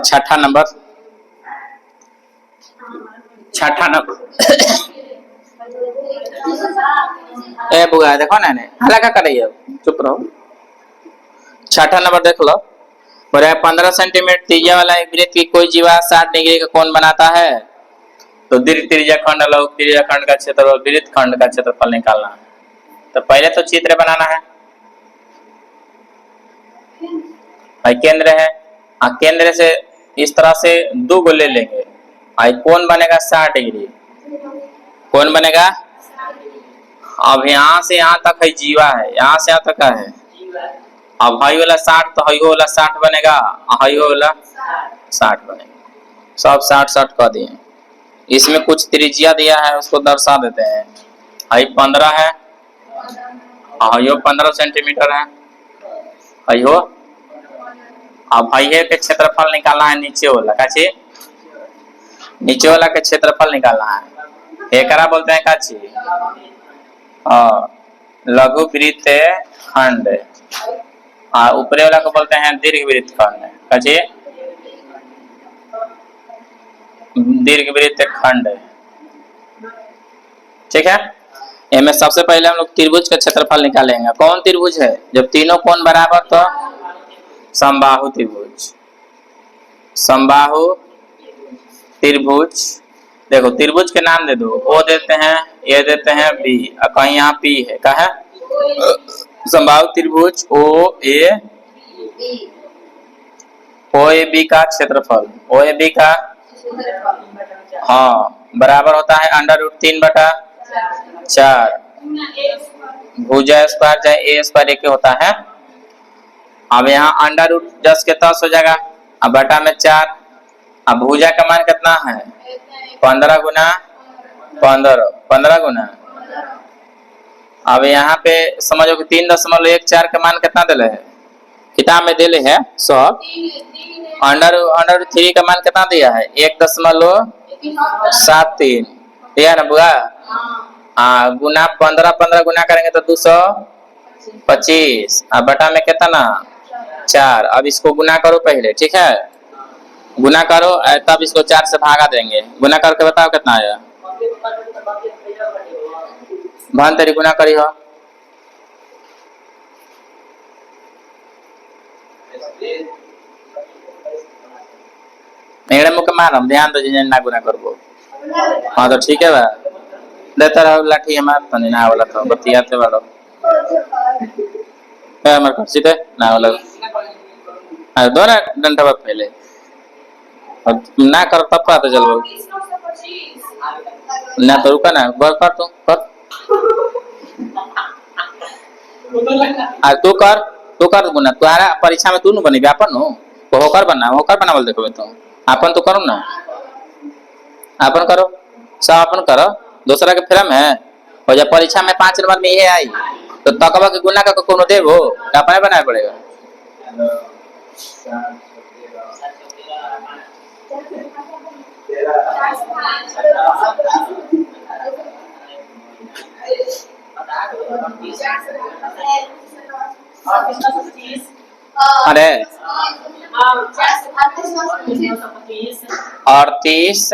छठा number A बुआ देखो ना हला का कर रही है, चुप रहो। छठा नंबर देख लो। बोला 15 सेंटीमीटर त्रिज्या वाला एक वृत्त की कोई जीवा 60 डिग्री का कोण बनाता है तो दीर्घ त्रिज्या खंड लघु त्रिज्या खंड का क्षेत्रफल वृत्त खंड का क्षेत्रफल निकालना है। तो पहले तो चित्र बनाना है। भाई केंद्र है, केंद्र से इस तरह से दो गोले लेंगे। आई कोण बनेगा 60 डिग्री, कौन बनेगा। अब यहाँ से यहाँ तक है जीवा है, यहाँ से यहाँ तक है। अब हई वाला 60 तो हई वाला 60 बनेगा, हई वाला 60 बनेगा। सब 60 कर दिए। इसमें कुछ त्रिज्या दिया है उसको दर्शा देते हैं। हई 15 है, हई 15 सेंटीमीटर है, हई हो। अब हई के क्षेत्रफल निकालना है नीचे वाला काची, नीचे वाला के क्षेत्रफल निकालना है। एकरा बोलते हैं काची लघु वृत्त खंड, ऊपरे वाला को बोलते हैं दीर्घ वृत्त खंड। काची दीर्घ वृत्त खंड, ठीक है। इनमें सबसे पहले हम लोग त्रिभुज का क्षेत्रफल निकालेंगे। कौन त्रिभुज है, जब तीनों कोण बराबर तो समबाहु त्रिभुज। समबाहु त्रिभुज, देखो त्रिभुज के नाम दे दो। ओ देते हैं, ए देते हैं, बी, कहीं यहाँ पी है, क्या है समबाहु त्रिभुज ओ ए बी का क्षेत्रफल, ओ ए बी का बराबर होता है √3/4 भुजा स्क्वायर चाहे ए स्क्वायर एक होता है। अब यहाँ √10 के 10 हो जाएगा, अब बटा में 4। अब भुजा का मान कितना है 15 गुना 15 गुना। अब यहाँ पे समझो कि 3.14 का मान कितना दिले है, किताब में दिले है सब। √3 का मान कितना दिया है 1.73 दिया ना बुआ। गुना 15 गुना करेंगे तो 225, अब बटा में कितना 4। अब इसको गुना करो पहले, ठीक है, गुना करो तब इसको 4 से भागा देंगे। गुना करके बताओ कितना आया, भान तेरी गुना करी हो। मेरे मुख मारम ध्यान दो जिन ना गुना करबो। हाँ तो ठीक है बा, देता रहो लाठी हमार तनी ना वाला तो बतियाते वालो है हमार कुर्सी पे ना वाला। अरे दो ना डंडा बात पहले ना कर तब पता चल ना तो रुका ना बर कर तू कर। तू कर गुना तुम्हारा परीक्षा में तू न बनी व्यापन हो तो होकर बना बोल देखो तुम अपन तो करो ना, अपन करो सब अपन करो। दूसरा के फिल्म है और जब परीक्षा में 5 नंबर में ये आई तो तकबा के गुना का कोनो देव हो अपने बनाना पड़ेगा। अरे 38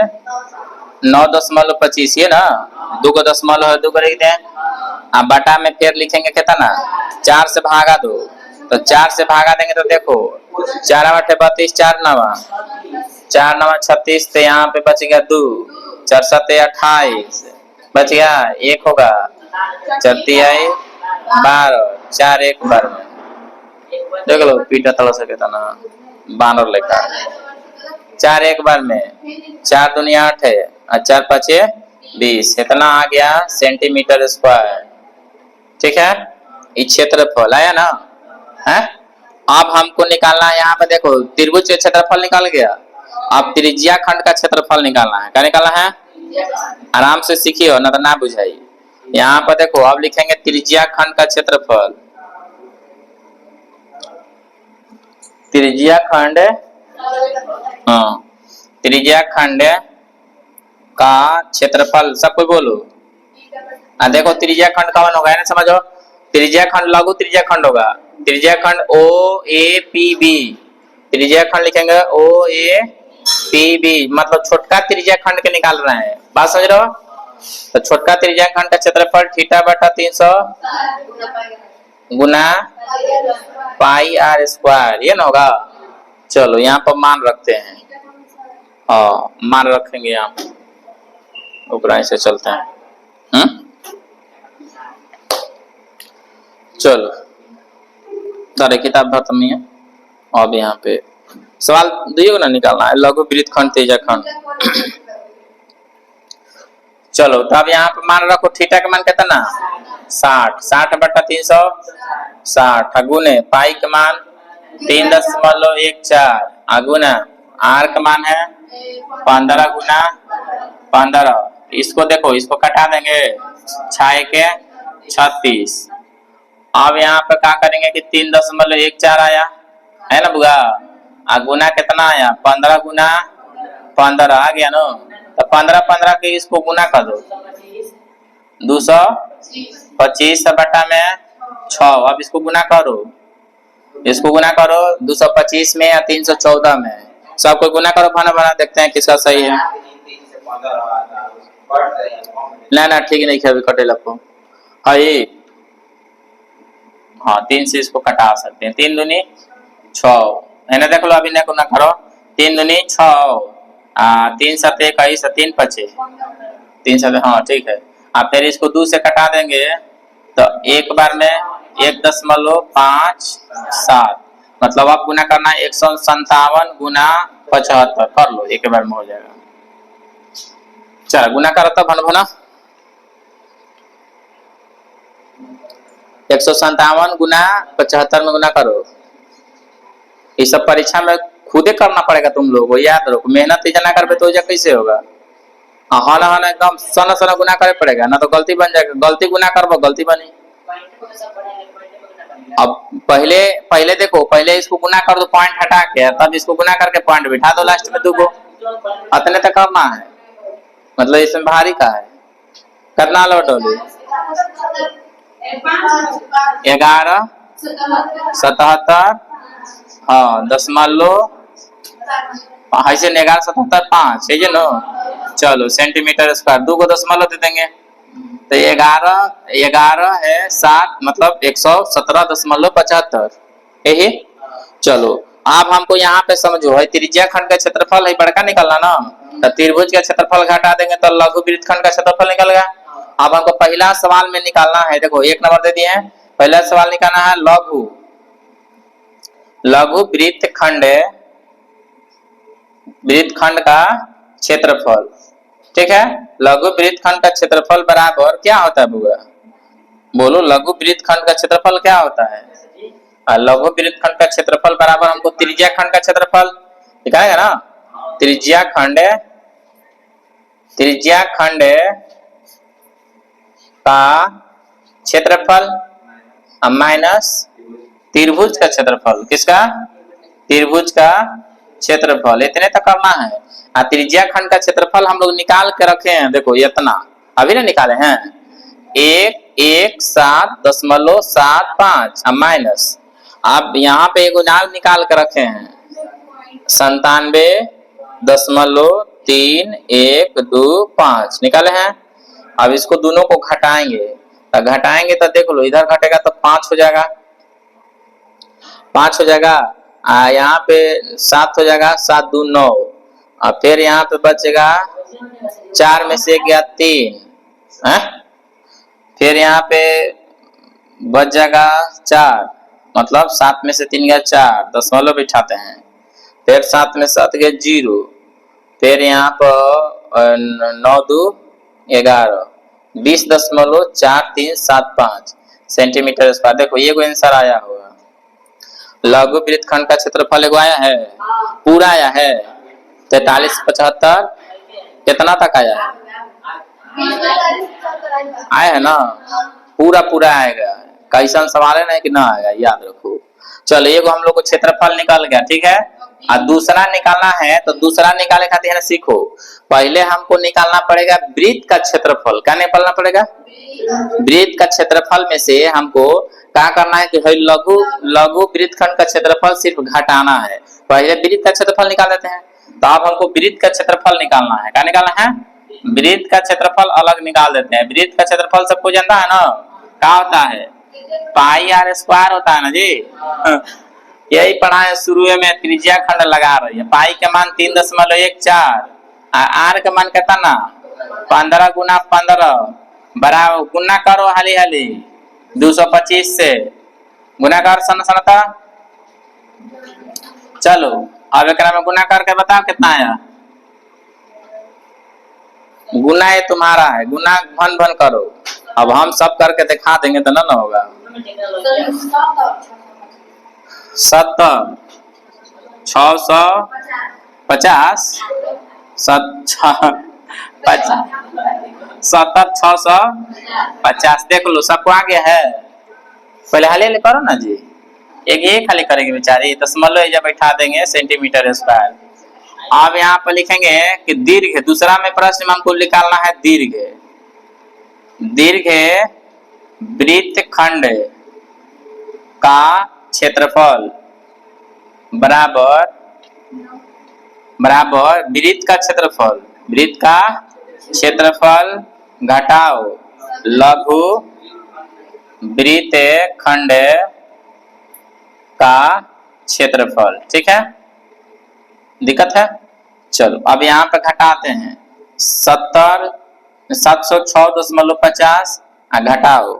9.25 ये ना 2 को लिख दें। अब बटा में फिर लिखेंगे कितना 4 से भागा दो, तो 4 से भागा देंगे तो देखो 4 8 32 4 9 36 तो यहाँ पे बच गया 2 4 7 28 बच गया 1 होगा 4 3 12 4 1 बार में देख लो पीटा तला सके था ना बानर लेखा 4 1 बार में 4 दूनी 8 है और 4 5 20 इतना आ गया सेंटीमीटर स्क्वायर, ठीक है। इस क्षेत्रफल आया ना है। अब हमको निकालना है यहाँ पे देखो त्रिभुज का क्षेत्रफल निकाल गया। अब त्रिज्या खंड का क्षेत्रफल निकालना है। क्या निकालना है, आराम से सीखिए ना तो ना बुझाई। यहाँ पर देखो अब लिखेंगे त्रिज्या खंड का क्षेत्रफल। त्रिज्या खंड त्रिज्या खंड का क्षेत्रफल सब कोई बोलो। देखो त्रिज्या खंड कौन होगा ना समझो। त्रिज्या खंड लघु त्रिज्या खंड होगा। त्रिज्या खंड ओ ए पी बी त्रिज्या खंड लिखेंगे ओ ए पी बी, मतलब छोटका त्रिज्या खंड के निकाल रहे हैं, बात समझ रहे हो। तो छोटका त्रिज्या खंड का क्षेत्रफल थीटा बटा 300 गुना पाई आर स्क्वायर, ये ना होगा। चलो यहाँ पर मान रखते हैं, हाँ मान रखेंगे यहाँ पर, ऊपर से चलते हैं। चलो तारे किताब खत्म नहीं है। अब यहाँ पे सवाल दिए ना निकालना है, लघु वृत्त खंड त्रिज्या खंड। चलो तो अब यहाँ पे मान रखो थीटा का मान कितना 60, 60 बटा 300 60 गुने पाई का मान 3.14 गुना आर का मान है 15 गुना 15। इसको देखो, इसको कटा देंगे 6 के 36। अब यहाँ पे क्या करेंगे कि 3.14 आया है ना बुआ, गुना कितना आया 15 गुना 15 आ गया ना। तो 15 के इसको गुना कर दो 225 बटा में 6। अब इसको गुना करो, इसको गुना करो 225 में या 314 में, सबको गुना करो बना बना, देखते हैं किसका सही है। ना ठीक नहीं है, अभी कटे लगो हाँ 3 से इसको कटा सकते हैं। 3 दूनी 6 है ना, देख लो अभी ना गुना करो 3 दूनी 6 3 7 21 3 5 3 7, हाँ ठीक है। अब फिर इसको 2 से कटा देंगे तो एक बार में 1.57, मतलब अब गुना करना 157 गुना 75 कर लो, एक बार में हो जाएगा। चलो गुना करो तो भन भना 157 गुना 75 में गुना करो। ये सब परीक्षा में खुदे करना पड़ेगा, तुम लोगों को याद रखो, मेहनत इतना करबे तो कैसे होगा। हाँ ना एकदम सना सना गुना करे पड़ेगा, ना तो गलती बन जाएगा। गलती गुना करबो गलती बनी। अब पहले देखो, पहले इसको गुना कर दो पॉइंट हटा के, तब इसको गुना करके पॉइंट बिठा दो लास्ट में 2 को, अतने तक करना है। मतलब इसमें भारी का है करना लौटोली 11 77 हाँ 10 ऐसे 11 77 5 है ना। चलो सेंटीमीटर स्क्वायर 2 को 10 दे देंगे तो 11 है 7, मतलब 117.75 यही। चलो अब हमको यहाँ पे समझो है त्रिज्या खंड का क्षेत्रफल है बड़का निकालना ना, तो त्रिभुज का क्षेत्रफल घटा देंगे तो लघु वृत्त खंड का क्षेत्रफल निकलेगा। अब हमको पहला सवाल में निकालना है, देखो 1 नंबर दे दिए हैं, पहला सवाल निकालना है लघु वृत्त खंड का क्षेत्रफल, ठीक है। लघु वृत्त खंड का क्षेत्रफल बराबर क्या होता है बुआ, बोलो लघु वृत्त खंड का क्षेत्रफल क्या होता है। लघु वृत्त खंड का क्षेत्रफल बराबर हमको त्रिज्या खंड का क्षेत्रफल दिखाएगा ना, त्रिज्या खंड का क्षेत्रफल माइनस त्रिभुज का क्षेत्रफल, किसका त्रिभुज का क्षेत्रफल, इतने तक करना है। त्रिज्या खंड का क्षेत्रफल हम लोग निकाल के रखे हैं, देखो इतना अभी ना निकाले हैं 117.75 माइनस, आप यहाँ पे एक नाम निकाल के रखे हैं 97.325 निकाले हैं। अब इसको दोनों को घटाएंगे तो देख लो इधर घटेगा तो 5 हो जाएगा, 5 हो जाएगा। यहाँ पे 7 हो जाएगा, 7 2 9, और फिर यहाँ पे बचेगा 4 में से 1 गया 3 है, फिर यहाँ पे बच जाएगा 4, मतलब 7 में से 3 गया 4, दशमलव बिठाते हैं, फिर 7 में 7 गया 0, फिर यहाँ पर 9 2 11 20.4375 सेंटीमीटर स्क्वायर। देखो ये आंसर आया होगा। लघु वृत्त खंड का क्षेत्रफल एगो आया है, पूरा आया है 43.75 कितना तक आया है, आया है ना, पूरा आएगा। कैसा सवाल है ना कि ना आएगा, याद रखो। चलो ये हम लोग को क्षेत्रफल निकल गया, ठीक है। और दूसरा निकालना है, तो दूसरा निकाले खातिर सीखो, पहले हमको निकालना पड़ेगा वृत्त का क्षेत्रफल। क्या निकालना पड़ेगा, वृत्त का क्षेत्रफल में से हमको क्या करना है कि लघु वृत्त खंड का क्षेत्रफल सिर्फ घटाना है। पहले वृत्त का क्षेत्रफल निकाल देते हैं। तो अब हमको वृत्त का क्षेत्रफल निकालना है। क्या निकालना है? वृत्त का क्षेत्रफल अलग निकाल देते हैं। वृत्त का क्षेत्रफल सबको जानता है ना, क्या होता है? पाई आर स्क्वायर होता है ना जी। यही पढ़ा है शुरू में, त्रिज्या खंड लगा रही है। पाई के मान 3.14, आर के मान कितना ना 15 गुना 15 बराबर, गुना करो हाली हाली 225 से गुना कर सनता। चलो अब एक में गुना करके बताओ कितना आया। गुना ये तुम्हारा है, गुना भन भन करो। अब हम सब करके दिखा देंगे तो ना होगा। 70 650 70 650 देख लो सबको आगे है। पहले हाले ले करो ना जी, एक खाली करेंगे बेचारी, दशमलव जब बैठा देंगे सेंटीमीटर स्क्वायर। अब यहाँ पर लिखेंगे कि दीर्घ, दूसरा में प्रश्न में हमको निकालना है दीर्घ। दीर्घ वृत्त खंड का क्षेत्रफल बराबर वृत्त का क्षेत्रफल, वृत्त का क्षेत्रफल घटाओ लघु वृत्त खंड का क्षेत्रफल। ठीक है, दिक्कत है? चलो अब यहाँ पे घटाते हैं 706.50 घटाओ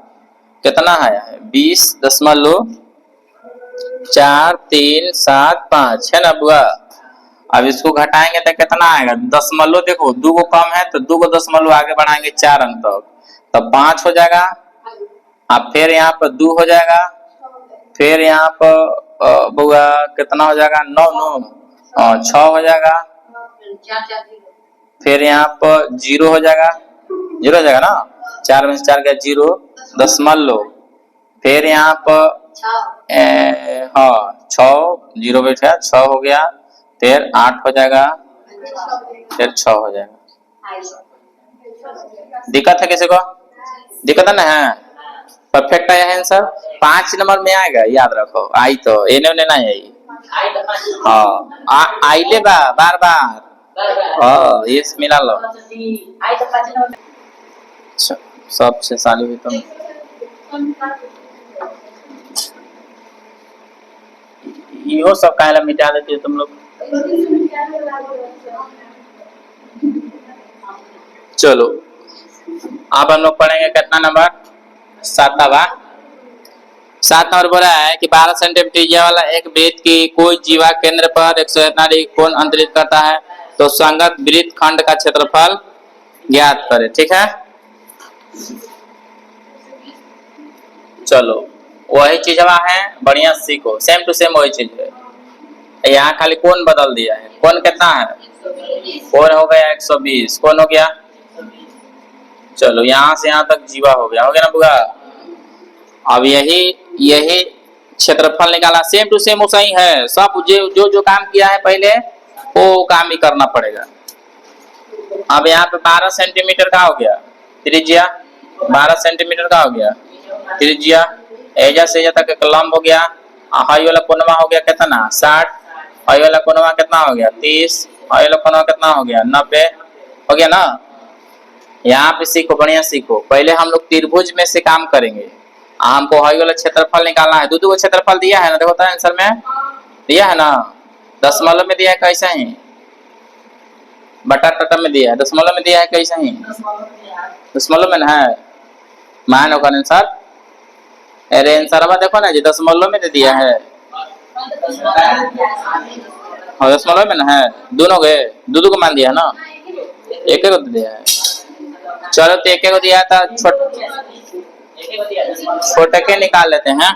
कितना है 20.4375 है ना बुआ। अब इसको घटाएंगे तो कितना आएगा? दशमलव देखो दो को कम है तो दो को दशमलव आगे बढ़ाएंगे 4 अंक तक, तब 5 हो जाएगा। अब फिर यहाँ पर 2 हो जाएगा, फिर यहाँ पर बुआ कितना हो जाएगा 9 6 हो जाएगा, फिर यहाँ पर 0 हो जाएगा, 0 हो जाएगा ना, 4 में से 4 गया 0 दशमलव, फिर यहाँ पर हाँ 6 0 बैठा 6 हो गया, फिर 8 हो जाएगा, फिर 6 हो जाएगा। दिक्कत है किसी को? दिक्कत है ना? है परफेक्ट है आंसर। 5 नंबर में आएगा, याद रखो। आई तो एने ओने ना आई, हाँ आइले बा बार बार, हाँ ये मिला लो सबसे साली भी तुम। यो सब काहे ला मिटा देती है तुम लोग। चलो अब हम लोग पढ़ेंगे कितना नंबर? 7 नंबर बोला है कि 12 सेंटीमीटर त्रिज्या वाला एक वृत्त की कोई जीवा केंद्र पर 180 डिग्री कोण अंतरित करता है तो संगत वृत्त खंड का क्षेत्रफल ज्ञात करें। ठीक है, चलो वही चीज है, बढ़िया सीखो, सेम टू सेम वही चीज है। यहाँ खाली कोण बदल दिया है। कोण कितना है? कोण हो गया 120, कोण हो गया। चलो यहाँ से यहाँ तक जीवा हो गया ना बुआ। अब यही क्षेत्रफल निकाला, सेम टू सेम वैसा ही है सब। जो काम किया है पहले वो काम ही करना पड़ेगा। अब यहाँ पे 12 सेंटीमीटर का हो गया त्रिज्या, 12 सेंटीमीटर का हो गया त्रिज्या, एजा से एजा तक एक लंब हो गया। हाई वाला कोनवा हो गया कितना 60, हाई वाला कोनवा कितना हो गया 30, हाई वाला कोनवा कितना हो गया 90 हो गया ना। यहाँ पे सीखो, बढ़िया सीखो। पहले हम लोग त्रिभुज में से काम करेंगे। हमको हाई वाला क्षेत्रफल निकालना है। दो को क्षेत्रफल दिया है ना, देखो तो आंसर में दिया है ना, दशमलव में दिया है कैसे ही, बटा टटा में दिया है, दशमलव में दिया है कैसे ही, दशमलव में ना है मान होगा आंसर। अरे आंसर देखो ना जी, दशमलव में दिया है, दशमलव में ना है, दोनों के दो को मान दिया है ना, एक को दिया है। चलो तो एक को दिया था, छोटे के निकाल लेते हैं।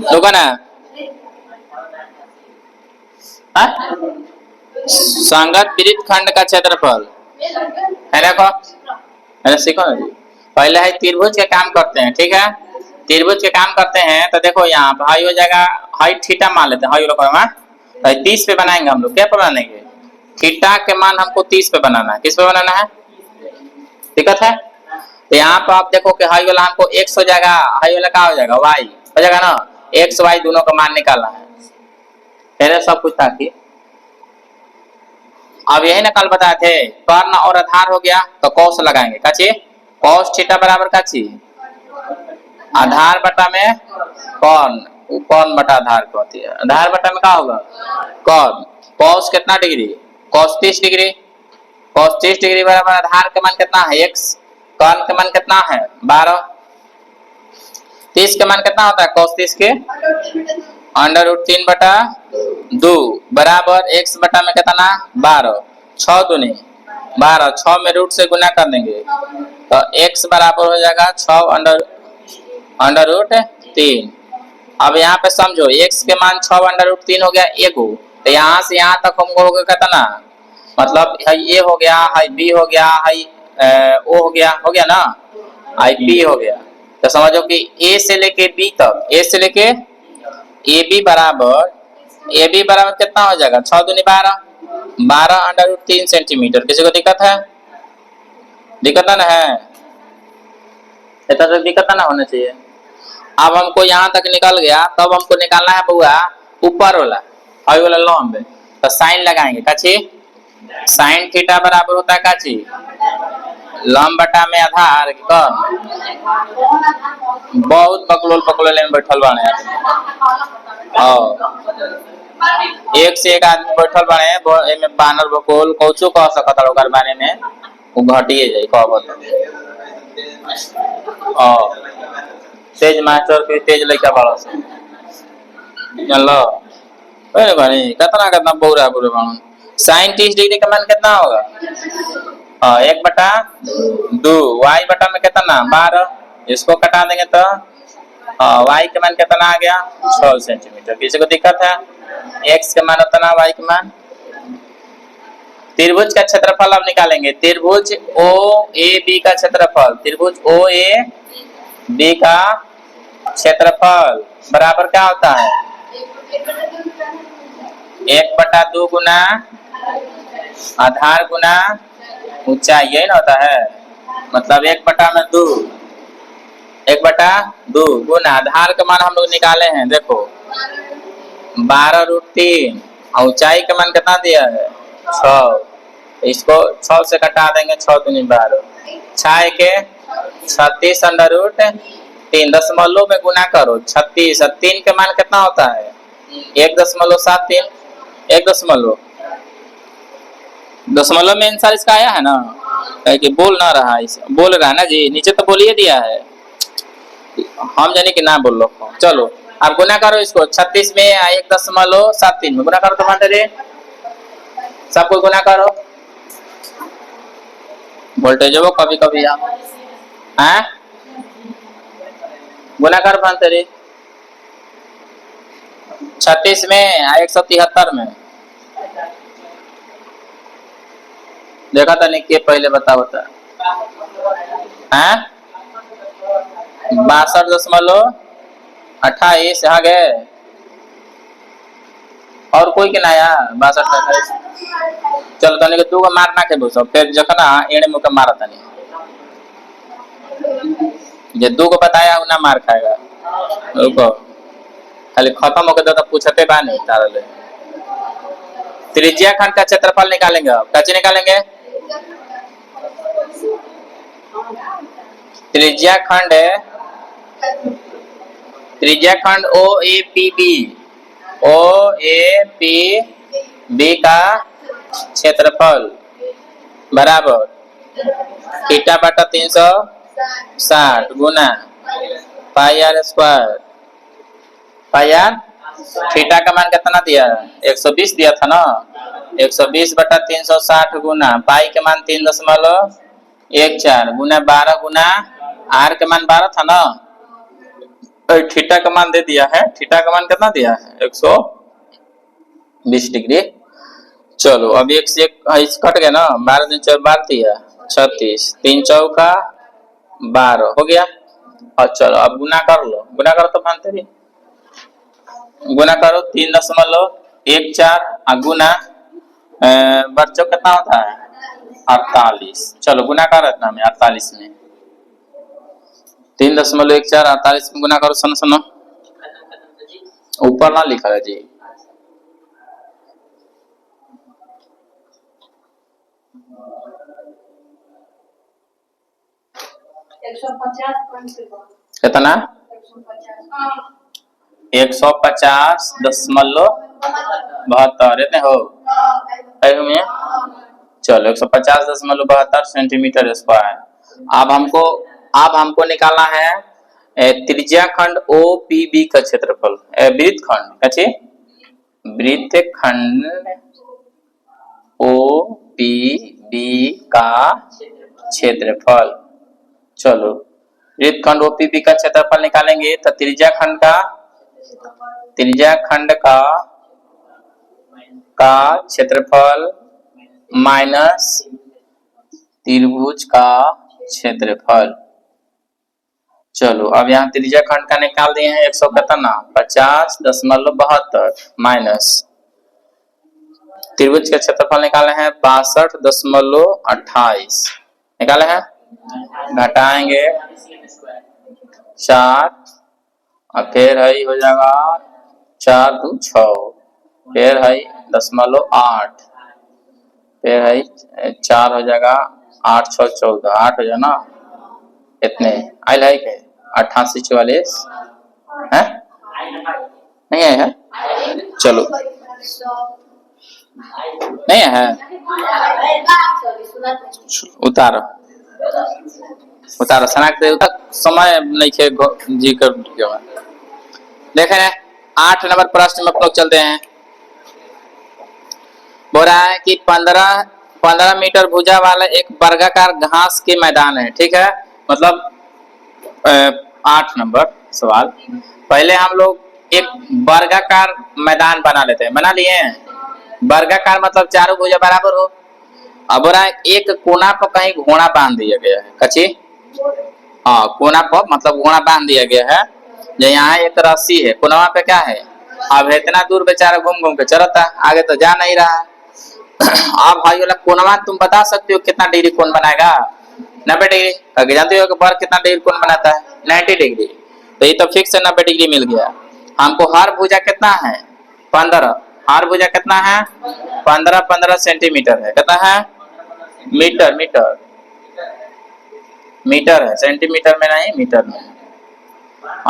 देखो ना संगत वृत्त खंड का क्षेत्रफल है, देखो सीखो ना जी। पहले है त्रिभुज के काम करते हैं। ठीक है, त्रिभुज के काम करते हैं तो देखो यहाँ पर हाई हो जाएगा, हाई थीटा मान लेते हैं। हाई लोग 30 पे बनाएंगे हम लोग। क्या पे बनाएंगे? थीटा के मान हमको 30 पे बनाना है। किस पे बनाना है? दिक्कत है? तो यहाँ पर आप देखो कि हाई वाला हमको x हो जाएगा, हाई वाला क्या हो जाएगा y हो जाएगा ना, x y दोनों का मान निकालना है। फिर सब कुछ था कि अब यही ना कल बताए थे, कर्ण और आधार हो गया तो कौस लगाएंगे, काची कौस थीटा बराबर काची आधार बटा में कौन, कौन बटा आधार को होती है, आधार बटा में क्या होगा कौन, कौस कितना डिग्री कौस 30 डिग्री, कौस 30 डिग्री बराबर आधार का मान कितना है x, कौन का मान कितना है 12, 30 का मान कितना होता है कौस 30 के अंडर रूट 3 बटा 2 बराबर x बटा में कितना 12, 6 दूनी 12, 6 में रूट से गुना कर देंगे तो x बराबर हो जाएगा 6 अंडर रूट 3। अब यहाँ पे समझो x के मान 6 अंडर रूट 3 हो गया एगो, तो यहाँ से यहाँ तक हमको हो गया कितना, मतलब है a हो गया है b हो गया है o हो गया ना, है b हो गया, तो समझो कि a से लेके b तक, a से लेके ab बराबर कितना हो जाएगा 6 दूनी 12, 12 अंडर रूट 3 सेंटीमीटर। किसी को दिक्कत है, दिक्कत ना है, इतना तो दिक्कत ना होना चाहिए। अब हमको यहाँ तक निकल गया, तब हमको निकालना है बुआ ऊपर वाला हाई वाला लंब, तो साइन लगाएंगे काची साइन थीटा बराबर होता है काची लंब बटा में आधार कौन, बहुत पकलोल में बैठल बाने एक से एक आदमी बैठल बाने एमे बानर बकोल कौचो कह सकत है ओकर बारे में, वो घटिए जाई कहबो तो तेज मास्टर के तेज लइका बड़ा से जानलो ओए भाई कितना बौरा बुरे बाण, sin 30 डिग्री का मान कितना होगा 1 बटा 2, y बटा में कितना 12, इसको कटा देंगे तो y के मान कितना आ गया 6 सेंटीमीटर। किसी को दिक्कत है, x के मान उतना y के मान। त्रिभुज का क्षेत्रफल अब निकालेंगे, त्रिभुज OAB का क्षेत्रफल, त्रिभुज OAB का क्षेत्रफल बराबर क्या होता है 1 बटा 2 गुना आधार गुना ऊंचाई, यही ना होता है, मतलब 1 बटा में 2, 1 बटा 2 गुना आधार का मान हम लोग निकाले हैं, देखो 12 रूट 3 और ऊंचाई का मान कितना दिया है 6, इसको 6 से कटा देंगे 6 दूनी 12, 6 के 36 अंडर रूट 3 दशमलव में गुना करो 36, 3 के मान कितना होता है 1.73, 1 दशमलव में आंसर इसका आया है ना, कहे कि बोल ना रहा है, बोल रहा है ना जी, नीचे तो बोलिए दिया है, हम जाने कि ना बोल लो। चलो अब गुना करो इसको 36 में 1.73 में गुना करो तो मान दे सबको गुना करो, वोल्टेज वो कभी कभी आप हैं गुना कर भांतरी 36 में 173 में देखा था नहीं के पहले बताओ था हैं 62.28 आ गए, और कोई के ना यार 62 चलो तने के तू का मारना के बोसो फिर जखना एने मुके मारा तनी जे दू को बताया ना मार खाएगा, रुको खाली खत्म हो गया तो पूछते बा नहीं तारले। त्रिज्या खंड का क्षेत्रफल निकालेंगे, अब कैसे निकालेंगे त्रिज्या खंड OAPB का क्षेत्रफल बराबर थीटा बटा 360 गुना pi R square, pi R theta का मान कितना दिया 120 दिया था ना, 120 बटा 360 गुना पाई के मान 3.14 गुना 12 गुना आर के मान 12 था ना, थीटा का मान दे दिया है, थीटा का मान कितना दिया है 120 डिग्री। चलो अब एक से एक कट गया ना, 12 दिन 4 12 दिया 36, 3 चौका 12 हो गया, और चलो अब गुना कर लो, गुना करो तो मानते रही गुना करो 3.14 गुना बच्चों कितना होता है 48, चलो गुना करो इतना में 48 में 3.14 48 में गुना करो, सुनो सुनो ऊपर ना लिखा है जी कितना 150.72 इतने हो में। चलो 150.72 सेंटीमीटर स्क्वायर। अब हमको निकालना है त्रिज्या खंड OPB का क्षेत्रफल। वृत्त खंड OPB का क्षेत्रफल। चलो वृत्त खंड OPB का क्षेत्रफल निकालेंगे तो त्रिज्या खंड का क्षेत्रफल माइनस त्रिभुज का क्षेत्रफल। चलो अब यहाँ त्रिज्या खंड का निकाल दिए हैं 150.72 माइनस त्रिभुज का क्षेत्रफल निकाले हैं 62.28 निकाले हैं। घटाएंगे 4 और फिर है हो जाएगा 4 2 6 फिर है 0.8 फिर है 4 हो जाएगा 8 6 14 8 हो जाए ना इतने आयल है के 8844 है नहीं है चलो नहीं है उतारो शनाख्त समय नहीं खे जी कर देखे 8 नंबर प्रश्न में लोग चलते हैं। बोल रहा है कि 15 मीटर भुजा वाला एक वर्गाकार घास के मैदान है। ठीक है मतलब 8 नंबर सवाल। पहले हम लोग एक वर्गाकार मैदान बना लेते हैं। बना लिए हैं वर्गाकार मतलब चारों भुजा बराबर हो। अब बोला एक कोना पर कहीं घोड़ा बांध दिया गया है कच्ची हाँ कोना पर मतलब घोड़ा बांध दिया गया है। जो यहाँ एक रस्सी है कोना पे क्या है अब इतना दूर बेचारा घूम घूम के चलता आगे तो जा नहीं रहा। अब भाई वाला कोनवा तुम बता सकते हो कितना डिग्री कोण बनाएगा 90 डिग्री। अगर जानते हो कि बर कितना डिग्री कोण बनाता है 90 डिग्री। तो ये तो फिक्स 90 डिग्री मिल गया। हमको हर भुजा कितना है 15 हर भुजा कितना है 15 सेंटीमीटर है। कितना है मीटर है सेंटीमीटर में नहीं मीटर में।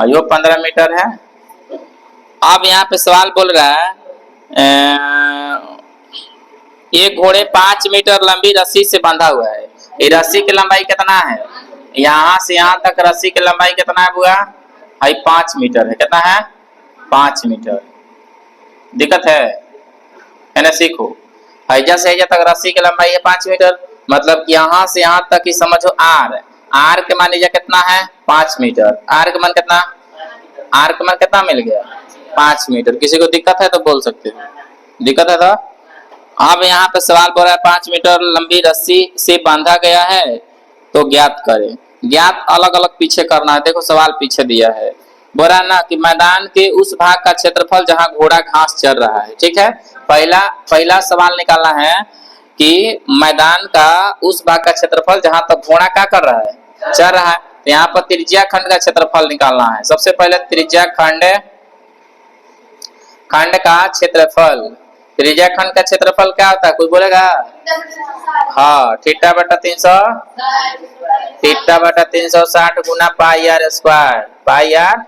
यो 15 मीटर है। अब यहाँ पे सवाल बोल रहा है एक घोड़े 5 मीटर लंबी रस्सी से बंधा हुआ है। ये रस्सी की लंबाई कितना है यहाँ से यहाँ तक रस्सी की लंबाई कितना है बुआ भाई 5 मीटर है। कितना है 5 मीटर। दिक्कत है ना सीखो हैजा से हैजा तक रस्सी की लंबाई है 5 मीटर मतलब कि यहाँ से यहाँ तक ही समझो आर के मान लीजिए कितना है 5 मीटर। आर का मान कितना मिल गया 5 मीटर। किसी को दिक्कत है तो बोल सकते हैं दिक्कत है तो। अब यहाँ पे सवाल बोल रहा है 5 मीटर लंबी रस्सी से बांधा गया है तो ज्ञात करें। ज्ञात अलग अलग पीछे करना है। देखो सवाल पीछे दिया है बोल रहा ना कि मैदान के उस भाग का क्षेत्रफल जहाँ घोड़ा घास चर रहा है। ठीक है पहला सवाल निकालना है कि मैदान का उस भाग का क्षेत्रफल जहाँ तक घोड़ा क्या कर रहा है चर रहा है। तो यहाँ पर त्रिज्या खंड का क्षेत्रफल निकालना है। सबसे पहले त्रिज्या खंड का क्षेत्रफल। त्रिज्या खंड का क्षेत्रफल क्या होता है कोई बोलेगा हाँ θ/360 गुना pi R square pi are.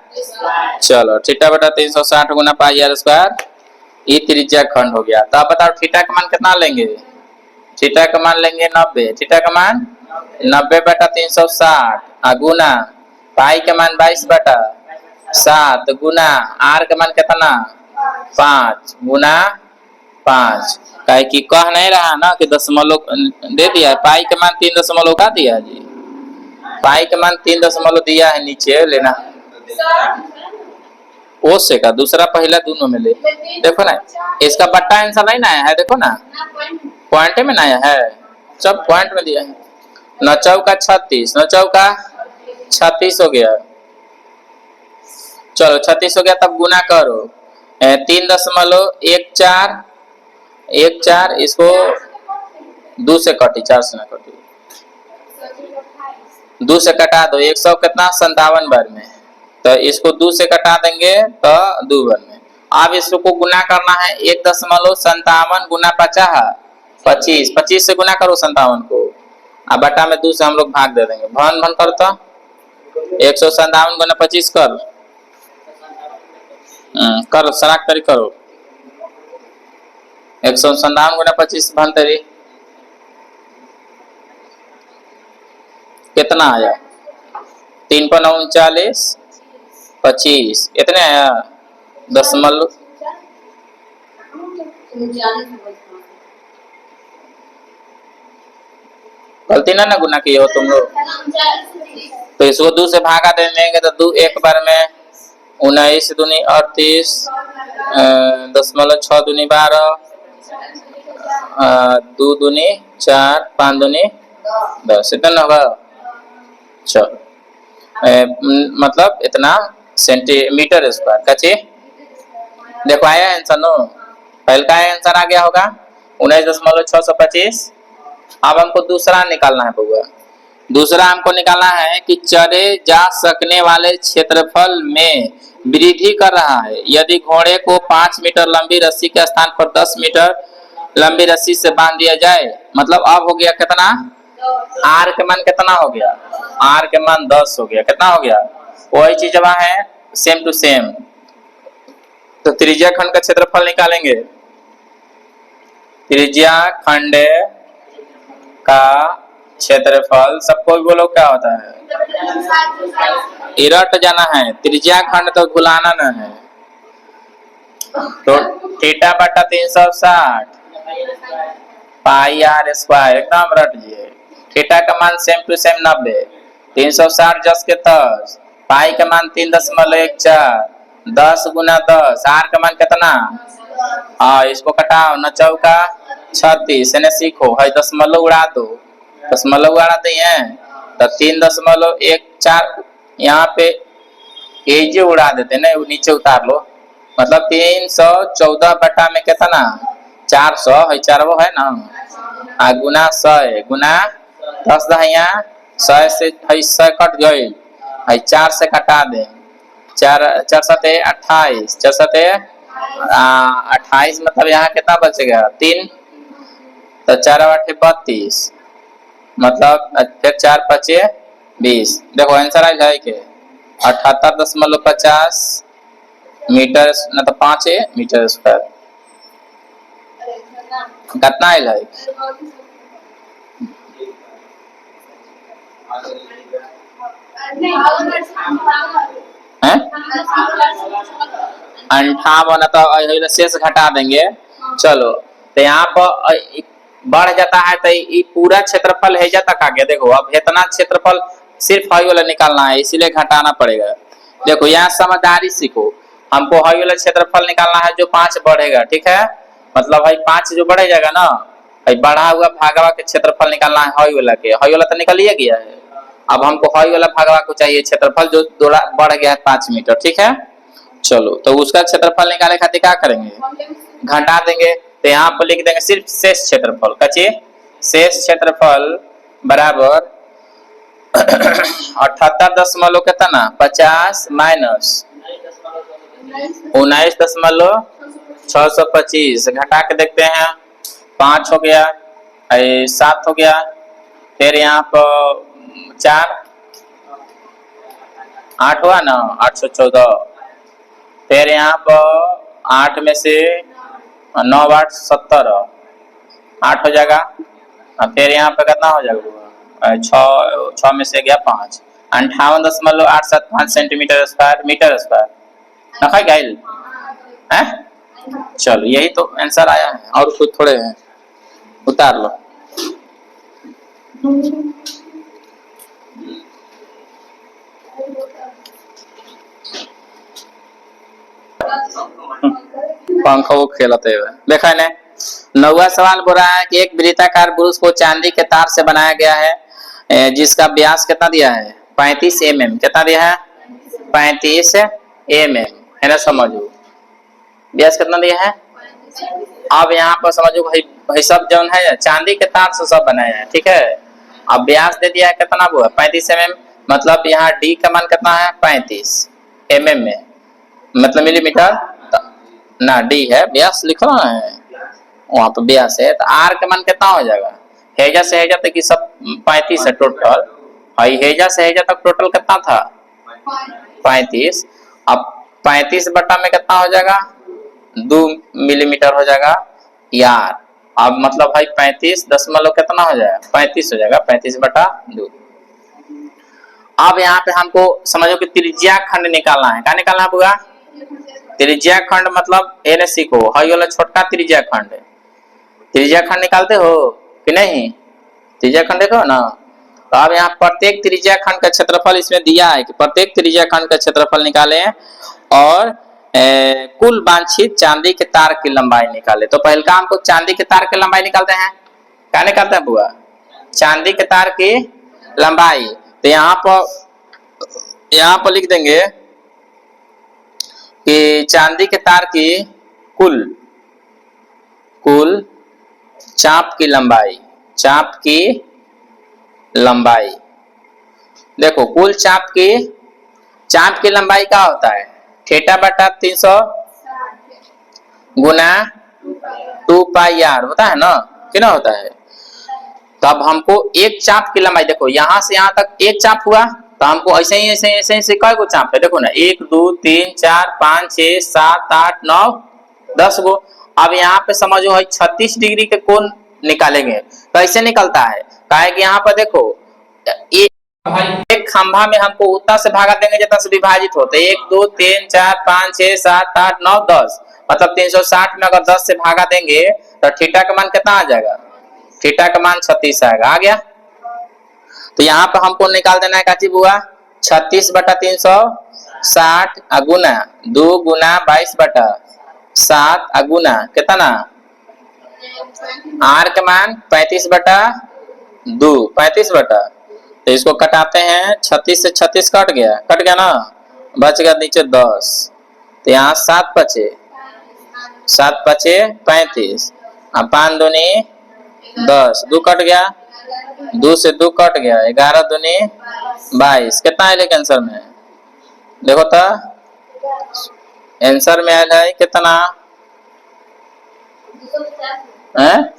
चलो θ/360 गुना पाई आर स्क्वायर ये त्रिज्या खंड हो गया। तो अब बताओ थीटा का मान कितना लेंगे थीटा का मान लेंगे 90 थीटा का मान 90/360 गुना पाई का मान 22/7 गुना आर का मान कितना 5 गुना 5। कहे कि कह नहीं रहा ना कि दशमलव दे दिया पाई का मान 3 दशमलव का दिया जी पाई का मान 3 दशमलव दिया है नीचे लेना ओ से का दूसरा पहला दोनों में ले। देखो ना इसका बट्टा आंसर नहीं ना है देखो ना पॉइंट में ना है सब पॉइंट में दिया है। 9 चौका 36 9 चौका 36 हो गया। चलो 36 हो गया तब गुना करो 3.14 इसको 2 से कटी 4 से ना कटी 2 से कटा दो 100 कितना 57 बार में। तो इसको 2 से कटा देंगे तो 2 बार में। अब इसको गुना करना है 1.57 गुना 50 25, 25 से गुना करो 57 को, अब बटा में 2 से हम लोग भाग दे देंगे। भन भन करो तो 157 गुना 25 कर, करो सराक तरी करो। 157 गुना 25 भन तरी कितना आया? 3 पर 9 39, 25 इतने आया दशमलव। गलती ना गुना किए हो तुम लोग, तो इसको 2 से भागा दे देंगे तो 2 एक बार में 19 दूनी 38, 0.6 दूनी 12, 2 दूनी 4, 5 दूनी 10, इतना होगा। चलो मतलब इतना सेंटीमीटर स्क्वायर। कच्चे देखो आया आंसर नो, पहले का आंसर आ गया होगा 19.625। अब हमको दूसरा निकालना है बउआ। दूसरा हमको निकालना है कि चढ़े जा सकने वाले क्षेत्रफल में वृद्धि कर रहा है यदि घोड़े को 5 मीटर लंबी रस्सी के स्थान पर 10 मीटर लंबी रस्सी से बांध दिया जाए। मतलब अब हो गया कितना, आर के मान कितना हो गया, आर के मान 10 हो गया। कितना हो गया, वही चीज वहां है सेम टू सेम। तो त्रिज्या खंड का क्षेत्रफल निकालेंगे। त्रिज्या खंड का क्षेत्रफल सबको बोलो क्या होता है, इरट जाना है, त्रिज्या खंड तो भुलाना न है। तो थीटा बटा 360 पाई आर स्क्वायर एकदम रट दिए। थीटा का मान सेम टू सेम 90, 360 10 के 10, पाई का मान 3.14, 10 गुना 10, आर का मान कितना, हाँ इसको कटाओ न चौका 36, इन्हें सीखो है दशमलव उड़ा दो, दशमलव उड़ा दिए तो 3.14 यहाँ पे एज उड़ा देते ना, नीचे उतार लो। मतलब 314 बटा में कितना 400 है, 4 वो है ना, गुना 100 गुना 10 दहिया 100 से 100 कट गई है, 4 से कटा दे, 4 सते 28, 4 सते 28 मतलब यहाँ कितना बचेगा 3, तो 4 8 32, मतलब फिर 4 5 20। देखो आंसर आया है के 78.50 मीटर न तो 5 मीटर स्क्वायर। कितना आया है, अंठावन तो शेष घटा देंगे। चलो तो यहाँ पर बढ़ जाता है तो ये पूरा क्षेत्रफल है जाता का गया। देखो अब इतना क्षेत्रफल सिर्फ हाई वाला निकालना है, इसीलिए घटाना पड़ेगा। देखो यहाँ समझदारी सीखो, हमको हाई वाला क्षेत्रफल निकालना है जो 5 बढ़ेगा, ठीक है। मतलब भाई 5 जो बढ़ जाएगा ना, भाई बढ़ा हुआ भागवा के क्षेत्रफल निकालना है हाई वाला के, हाई वाला तो निकल ही गया है। अब हमको हाई वाला भागवा को चाहिए क्षेत्रफल जो बढ़ गया है 5 मीटर, ठीक है। चलो तो उसका क्षेत्रफल निकालने खातिर क्या करेंगे, घटा देंगे। तो यहाँ पर लिख देंगे सिर्फ शेष क्षेत्रफल। कचिए शेष क्षेत्रफल बराबर 78 कितना 50 माइनस 19.625 घटा के देखते हैं, 5 हो गया, 7 हो गया, फिर यहाँ पर 4 8 हुआ ना 814, फिर यहाँ पर 8 में से 9 8 70, 8 हो जाएगा। फिर यहाँ पे कितना हो जाएगा 6 में से गया 5, 58.875 सेंटीमीटर स्क्वायर मीटर स्क्वायर रखा गया है। चलो यही तो आंसर आया है, और कुछ थोड़े हैं, उतार लो। पंखा वो खेलते हुए देखा है। 9वां सवाल बोल रहा है कि एक वृत्ताकार ब्रुश को चांदी के तार से बनाया गया है जिसका व्यास कितना दिया है 35 mm। कितना दिया है 35 mm, है ना। समझो व्यास कितना दिया है। अब यहाँ पर समझो भाई सब जो है चांदी के तार से सब बनाया है, ठीक है। अब व्यास दे दिया है कितना वो है 35 mm, मतलब यहाँ डी का मान कितना है 35 mm में, मतलब मिलीमीटर ना डी है, व्यास लिखो ना है वहां पर 82 है, तो आर का मान कितना हो जाएगा? हेजा से हेजा तक की सब 35 है टोटल, और हेजा से हेजा तक टोटल कितना था? 35। अब 35 बटा में कितना हो जाएगा? 2 मिलीमीटर हो जाएगा यार। अब मतलब भाई 35 दशमलव कितना हो जाएगा? 35 हो जाएगा, 35 बटा 2। अब यहाँ पे हमको समझो कि त्रिज्या खंड निकालना है। क्या निकालना है बुआ? त्रिज्या खंड मतलब एने सीखो, हई वाला छोटका त्रिज्या खंड। त्रिज्या खंड निकालते हो कि नहीं? त्रिज्या खंड देखो ना। तो अब यहाँ प्रत्येक त्रिज्या खंड का क्षेत्रफल इसमें दिया है कि प्रत्येक त्रिज्या खंड का क्षेत्रफल निकालें और कुल वांछित चांदी के तार की लंबाई निकाले। तो पहले काम को चांदी के तार की लंबाई निकालते हैं। क्या निकालते हैं बुआ? चांदी के तार की लंबाई। तो यहाँ पर लिख देंगे कि चांदी के तार की कुल चाप की लंबाई, चाप की लंबाई। देखो कुल चाप की लंबाई क्या होता है? थीटा बटा 300 गुना 2 पाई आर होता है ना, कितना होता है? तब हमको एक चाप की लंबाई, देखो यहां से यहां तक एक चाप हुआ, तो हमको ऐसे ही कई गो चाप है? देखो ना, 1 2 3 4 5 6 7 8 9 10 गो। अब यहाँ पे समझो है 36 डिग्री के कोण निकालेंगे। कैसे निकलता है? काहे कि यहाँ पर देखो एक खंभा में हमको उतना से भागा देंगे जितना से विभाजित होते। 1 2 3 4 5 6 7 8 9 10, मतलब 360 में अगर 10 से भागा देंगे तो थीटा का मान कितना आ जाएगा? थीटा का मान 36 आएगा। आ गया? तो यहाँ पे हमको निकाल देना है काची बुआ? 36 बटा 360 अगुना 2 गुना 22 बटा 7 अगुना कितना? आर का मान 35 बटा 2, 35 बटा। तो इसको कटाते हैं, 36 से 36 कट गया ना, बच गया नीचे 10। तो यहाँ 7 बचे 35, अब 5 दूनी 10, 2 कट गया, 2 से 2 कट गया, 11 दूनी 22। कितना है लेकिन आंसर में? देखो तो आंसर में आया है कितना है?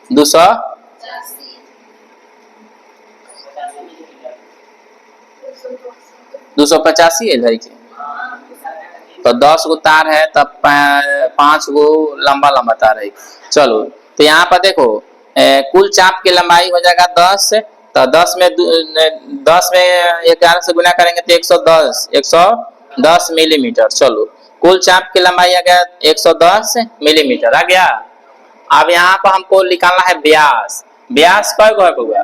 285 है कि? तो 10 गो तार है, तब 5 गो लंबा तार है। चलो तो यहाँ पर देखो कुल चाप की लंबाई हो जाएगा 10, तो 10 में 11 से गुना करेंगे तो 110 मिलीमीटर। चलो कुल चाप की लंबाई आ गया 110 मिलीमीटर। आ गया? अब यहाँ पर हमको निकालना है व्यास। व्यास कय गो है?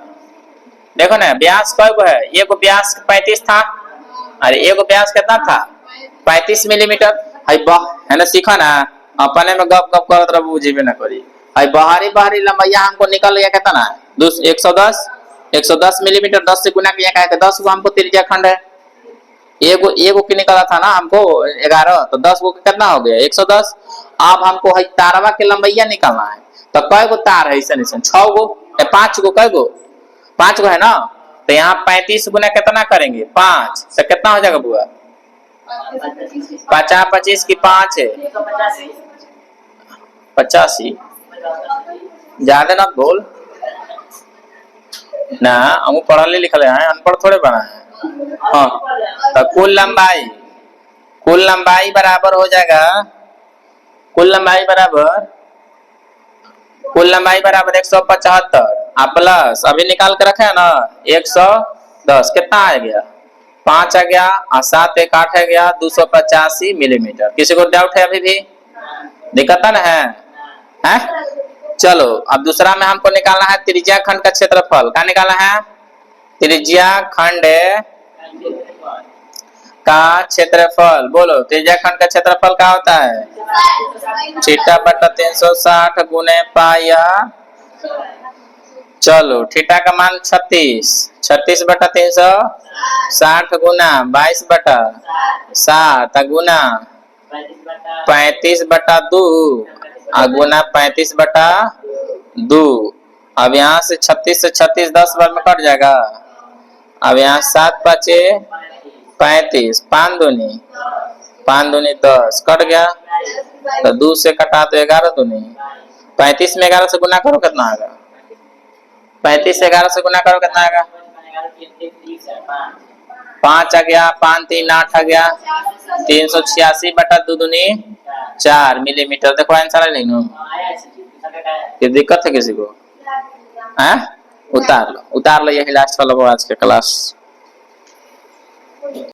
देखो ना व्यास कय गो है? एगो व्यास 35 था, अरे एगो व्यास कितना था? 35 मिलीमीटर। है ना, सीखा ना, अपने में गप करत रह बुझेबे ना करी। बाहरी लंबाई हमको निकल गया कितना? 110 मिलीमीटर। 10 से गुना किया है 10 गो हमको त्रिज्या खंड है। एगो की निकला था ना हमको 11, तो 10 गो कितना हो गया? 110। अब हमको है तारवा के लंबाइया निकालना है। तो कय गो तार है? ऐसा 6 गो, 5 गो, कय गो? 5 गो है ना। तो यहाँ 35 गुना कितना करेंगे? 5 से कितना हो जाएगा बुआ? 50 25 की 5 है 85। ज्यादा ना बोल ना, हम पढ़ले लिखले हैं, अनपढ़ थोड़े बना है। हाँ, तो कुल लंबाई बराबर हो जाएगा, कुल लंबाई बराबर 175 प्लस अभी निकाल के रखे है ना 110। कितना आ गया? 5 आ गया, और 7 1 8 आ गया, 285 मिलीमीटर। किसी को डाउट है अभी भी? दिक्कत ना है? चलो अब दूसरा में हमको निकालना है त्रिज्या खंड का क्षेत्रफल। क्या निकालना है? त्रिज्या खंड का क्षेत्रफल। बोलो त्रिज्या खंड का क्षेत्रफल क्या होता है? थीटा बटा 360 गुने पाई। चलो थीटा का मान 36 बटा 360 गुना 22 बटा 7 गुना 35 बटा 2 गुना 35 बटा 2। अब यहाँ से 36 से 36 10 बार में कट जाएगा। अब यहाँ 7 5 35, 5 दूनी 10 कट गया, तो 2 से कटा तो 11 तो नहीं। 35 में 11 से गुना करो कितना आएगा? 35 से 11 से गुना करो कितना आएगा? 5 आ गया, 5 3 8 आ गया, 386 बटा 2 दूनी 4 मिलीमीटर। देखो आंसर है नहीं? ये दिक्कत है किसी को? उतार लो यही लास्ट वाला आज के क्लास।